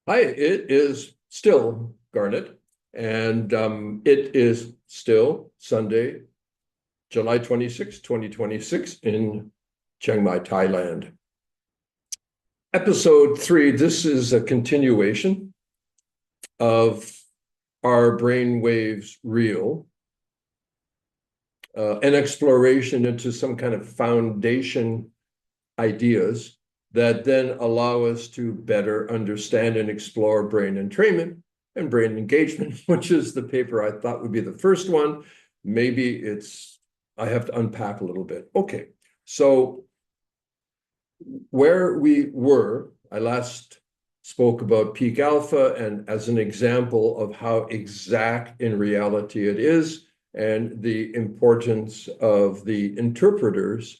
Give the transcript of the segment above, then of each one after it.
Hi, it is still Garnet, and it is still Sunday, July 26, 2026, in Chiang Mai, Thailand. Episode 3, this is a continuation of Are Brainwaves Real? An exploration into some kind of foundation ideas that then allow us to better understand and explore brain entrainment and brain engagement, which is the paper I thought would be the first one. Maybe I have to unpack a little bit. Okay, so where we were, I last spoke about peak alpha and as an example of how exact in reality it is and the importance of the interpreters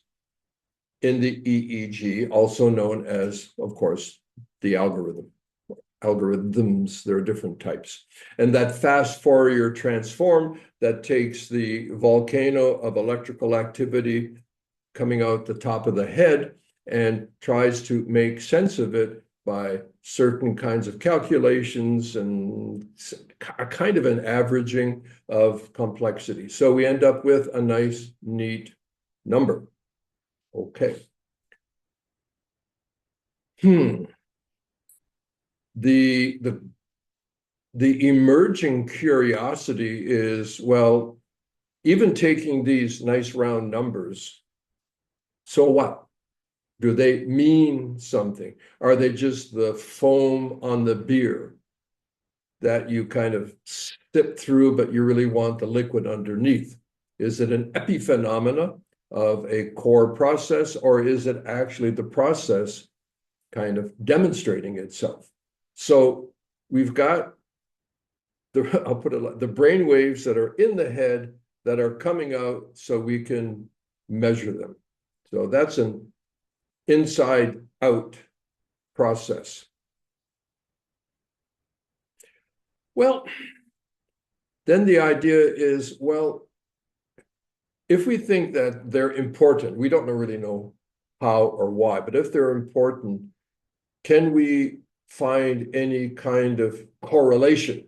in the EEG, also known as, of course, the algorithms. There are different types. And that fast Fourier transform that takes the volcano of electrical activity coming out the top of the head and tries to make sense of it by certain kinds of calculations and a kind of an averaging of complexity. So we end up with a nice, neat number. Okay. The emerging curiosity is, well, even taking these nice round numbers, so what? Do they mean something? Are they just the foam on the beer that you kind of sip through, but you really want the liquid underneath? Is it an epiphenomena of a core process, or is it actually the process kind of demonstrating itself? So we've got I'll put it like the brain waves that are in the head that are coming out so we can measure them. So that's an inside out process. Well, then the idea is, well, if we think that they're important, we don't really know how or why, but if they're important, can we find any kind of correlation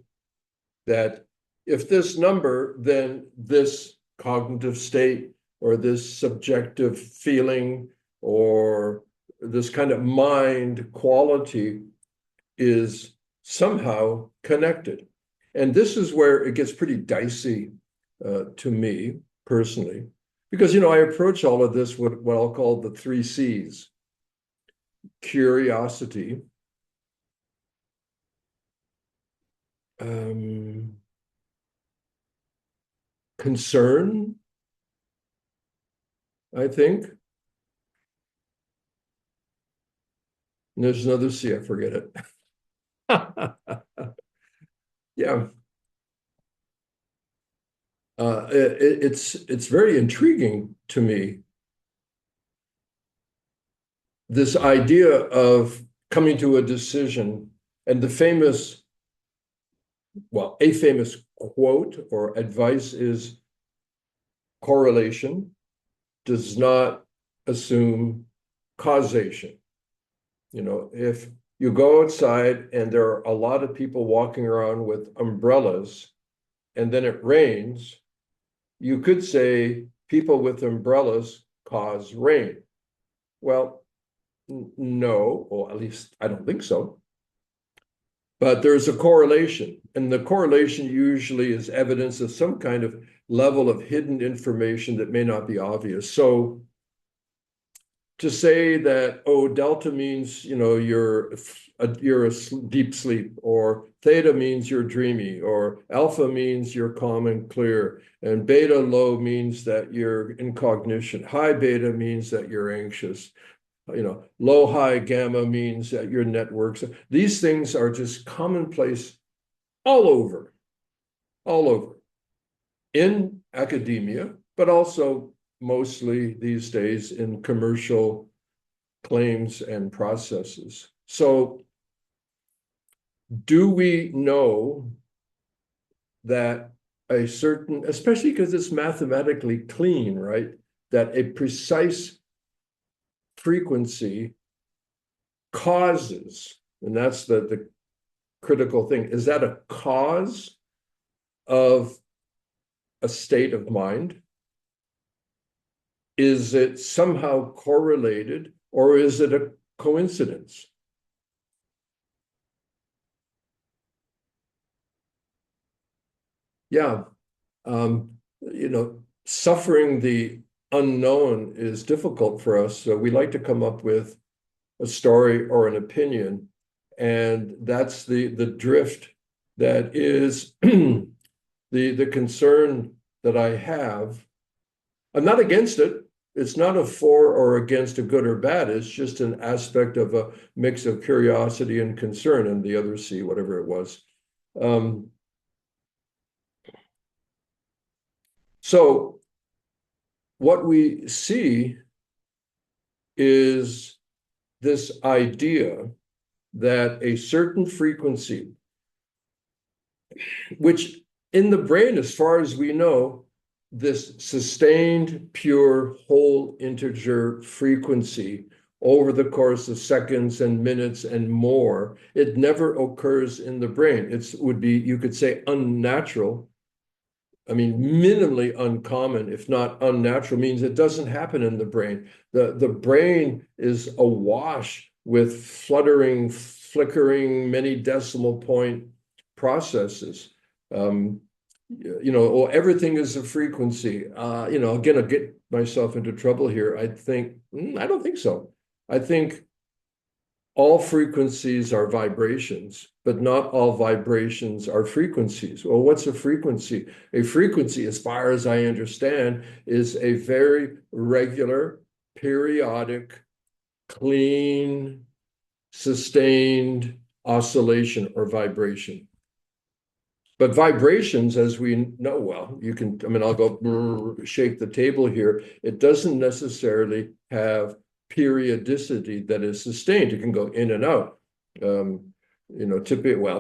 that if this number, then this cognitive state or this subjective feeling or this kind of mind quality is somehow connected. And this is where it gets pretty dicey to me personally, because, I approach all of this with what I'll call the 3 C's: curiosity, concern, I think. And there's another C, I forget it. Yeah. It's very intriguing to me, this idea of coming to a decision, and a famous quote or advice is correlation does not assume causation. If you go outside and there are a lot of people walking around with umbrellas and then it rains, you could say people with umbrellas cause rain. Well, no, or at least I don't think so. But there's a correlation, and the correlation usually is evidence of some kind of level of hidden information that may not be obvious. So to say that, oh, delta means, you're deep sleep, or theta means you're dreamy, or alpha means you're calm and clear, and beta low means that you're in cognition, high beta means that you're anxious, low high gamma means that your networks. These things are just commonplace all over, in academia, but also mostly these days in commercial claims and processes. So do we know that a certain, especially because it's mathematically clean, right, that a precise frequency causes, and that's the critical thing. Is that a cause of a state of mind? Is it somehow correlated, or is it a coincidence? Yeah. Suffering the unknown is difficult for us. So we like to come up with a story or an opinion. And that's the drift that is the concern that I have. I'm not against it. It's not a for or against a good or bad. It's just an aspect of a mix of curiosity and concern, and the other C, whatever it was. So what we see is this idea that a certain frequency, which in the brain, as far as we know, this sustained, pure, whole integer frequency over the course of seconds and minutes and more, it never occurs in the brain. It would be, you could say, unnatural. I mean, minimally uncommon, if not unnatural, means it doesn't happen in the brain. The brain is awash with fluttering, flickering, many decimal point processes. Everything is a frequency. Again, I'll get myself into trouble here. I don't think so. I think all frequencies are vibrations, but not all vibrations are frequencies. Well, what's a frequency? A frequency, as far as I understand, is a very regular, periodic, clean, sustained oscillation or vibration. But vibrations, as we know, well, I'll go shake the table here. It doesn't necessarily have periodicity that is sustained. It can go in and out.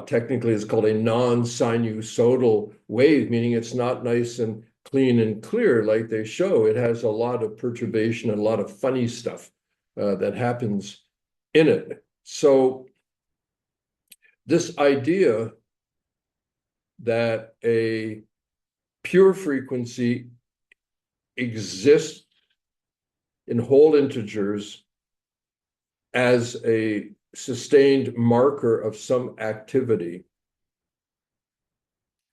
Technically it's called a non-sinusoidal wave, meaning it's not nice and clean and clear like they show. It has a lot of perturbation and a lot of funny stuff that happens in it. So this idea that a pure frequency exists in whole integers as a sustained marker of some activity,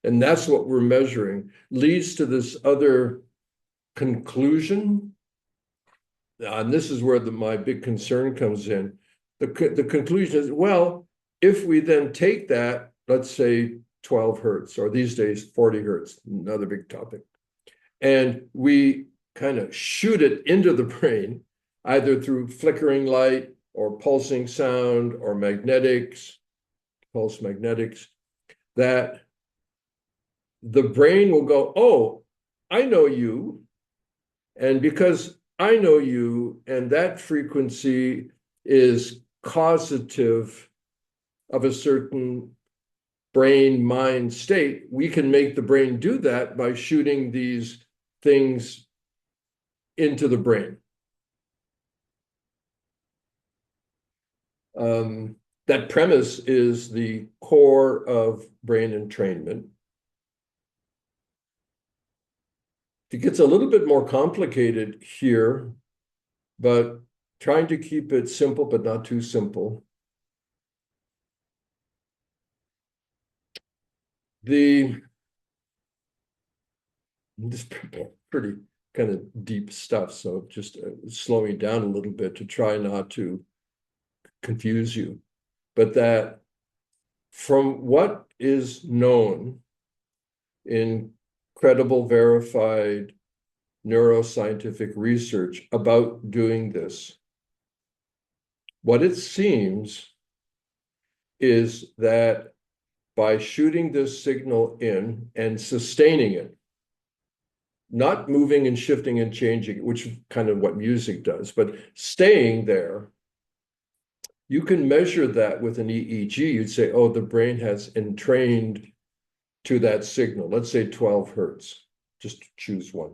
and that's what we're measuring, leads to this other conclusion. And this is where my big concern comes in. The conclusion is, well, if we then take that, let's say 12 hertz, or these days 40 hertz, another big topic, and we kind of shoot it into the brain, either through flickering light or pulsing sound or magnetics, pulse magnetics, that the brain will go, oh, I know you. And because I know you, and that frequency is causative of a certain brain mind state, we can make the brain do that by shooting these things into the brain. That premise is the core of brain entrainment. It gets a little bit more complicated here, but trying to keep it simple, but not too simple. This pretty kind of deep stuff, so just slowing down a little bit to try not to confuse you. But that from what is known in credible, verified neuroscientific research about doing this, what it seems is that by shooting this signal in and sustaining it, not moving and shifting and changing, which is kind of what music does, but staying there, you can measure that with an EEG. You'd say, oh, the brain has entrained to that signal. Let's say 12 hertz, just choose one.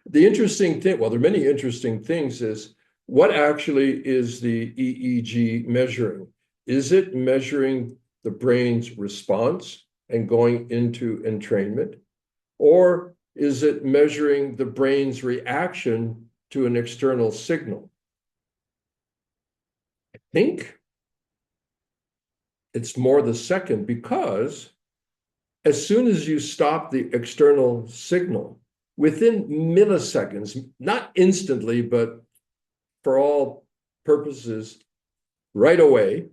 The interesting thing, well, there are many interesting things, is what actually is the EEG measuring? Is it measuring the brain's response and going into entrainment? Or is it measuring the brain's reaction to an external signal? I think it's more the second, because as soon as you stop the external signal, within milliseconds, not instantly, but for all purposes, right away,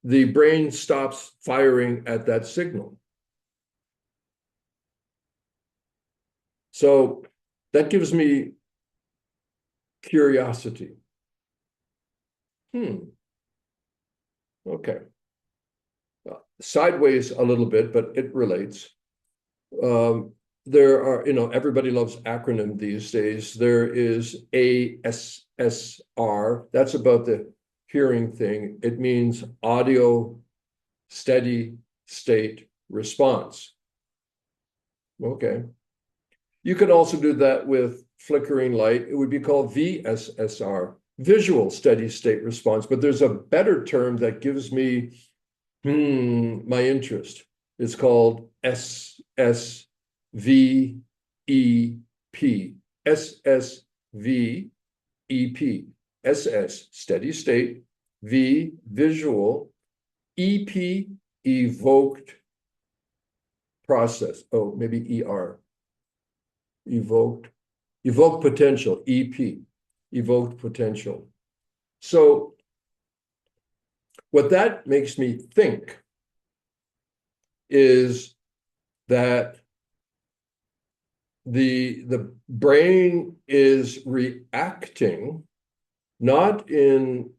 the brain stops firing at that signal. So that gives me curiosity. Okay. Sideways a little bit, but it relates. There are, everybody loves acronym these days. There is ASSR. That's about the hearing thing. It means audio steady state response. Okay. You could also do that with flickering light. It would be called VSSR, visual steady state response. But there's a better term that gives me my interest. It's called SSVEP. SSVEP. SS, steady state. V, visual. EP, evoked process. Oh, maybe ER. Evoked potential. EP, evoked potential. So what that makes me think is that the brain is reacting not in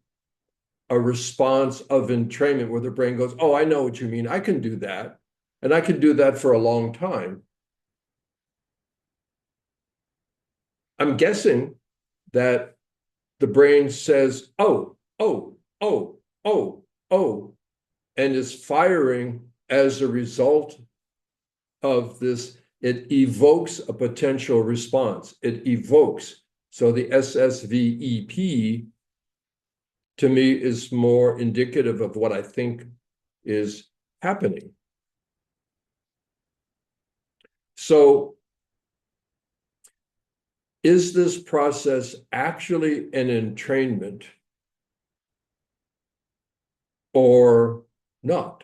a response of entrainment where the brain goes, oh, I know what you mean. I can do that. And I can do that for a long time. I'm guessing that the brain says, oh, oh, oh, oh, oh, and is firing as a result of this. It evokes a potential response. It evokes. So the SSVEP, to me, is more indicative of what I think is happening. So is this process actually an entrainment or not?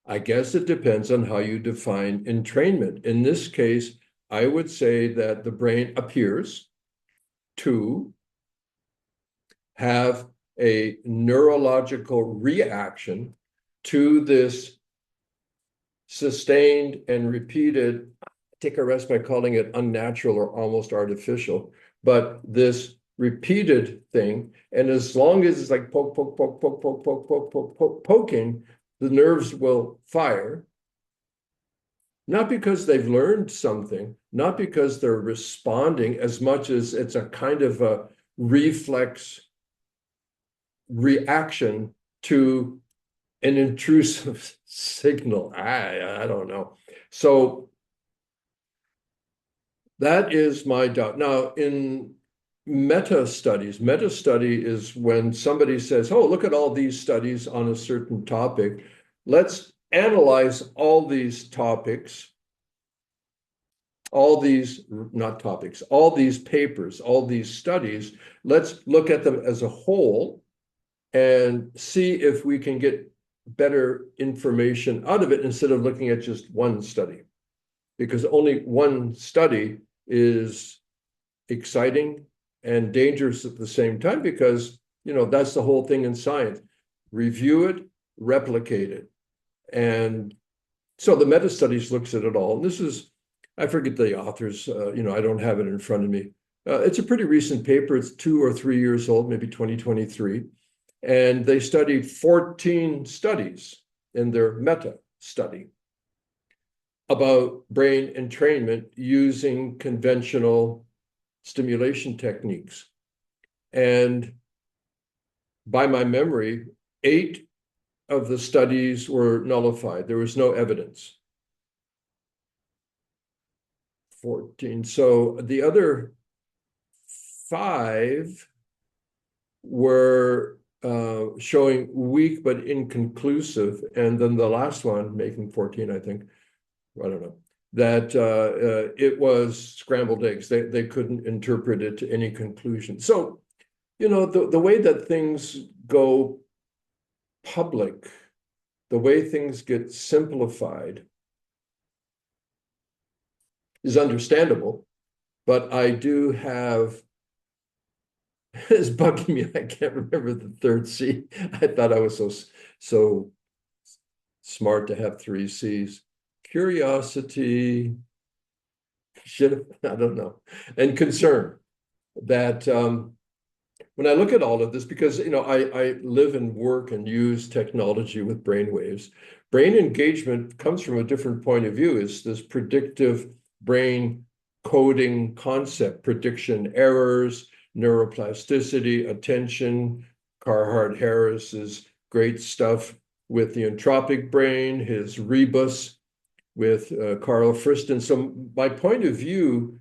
I guess it depends on how you define entrainment. In this case, I would say that the brain appears to have a neurological reaction to this sustained and repeated, take a rest by calling it unnatural or almost artificial, but this repeated thing. And as long as it's like poke, poke, poke, poke, poke, poke, poke, poke, poke, poking, the nerves will fire. Not because they've learned something, not because they're responding as much as it's a kind of a reflex reaction to an intrusive signal. I don't know. So that is my doubt. Now, in meta study is when somebody says, oh, look at all these studies on a certain topic. Let's analyze all these topics, all these, not topics, all these papers, all these studies. Let's look at them as a whole and see if we can get better information out of it instead of looking at just one study. Because only one study is exciting and dangerous at the same time, because, that's the whole thing in science. Review it, replicate it. And so the meta studies looks at it all. And this is, I forget the authors, I don't have it in front of me. It's a pretty recent paper. It's 2 or 3 years old, maybe 2023. And they studied 14 studies in their meta study about brain entrainment using conventional stimulation techniques. And by my memory, 8 of the studies were nullified. There was no evidence. 14. So the other 5 were showing weak but inconclusive. And then the last one, making 14, I think, I don't know, that it was scrambled eggs. They couldn't interpret it to any conclusion. So, the way that things go public, the way things get simplified is understandable, but I do have, it's bugging me. I can't remember the third C. I thought I was so smart to have three C's. Curiosity, I don't know, and concern that when I look at all of this, because I live and work and use technology with brainwaves, brain engagement comes from a different point of view. It's this predictive brain coding concept, prediction errors, neuroplasticity, attention. Carhart-Harris's great stuff with the entropic brain, his rebus with Carl Friston. So my point of view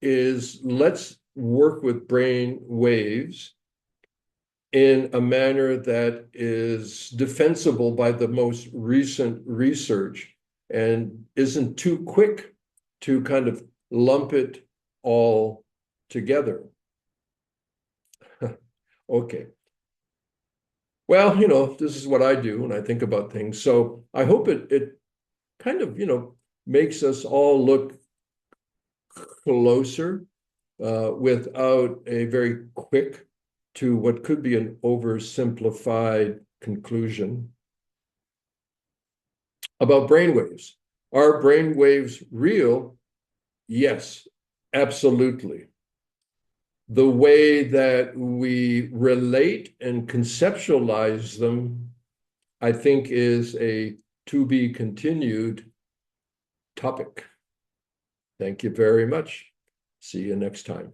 is let's work with brain waves in a manner that is defensible by the most recent research and isn't too quick to kind of lump it all together. Okay. Well, this is what I do when I think about things. So I hope it kind of, makes us all look closer without a very quick to what could be an oversimplified conclusion about brainwaves. Are brainwaves real? Yes, absolutely. The way that we relate and conceptualize them, I think, is a to be continued topic. Thank you very much. See you next time.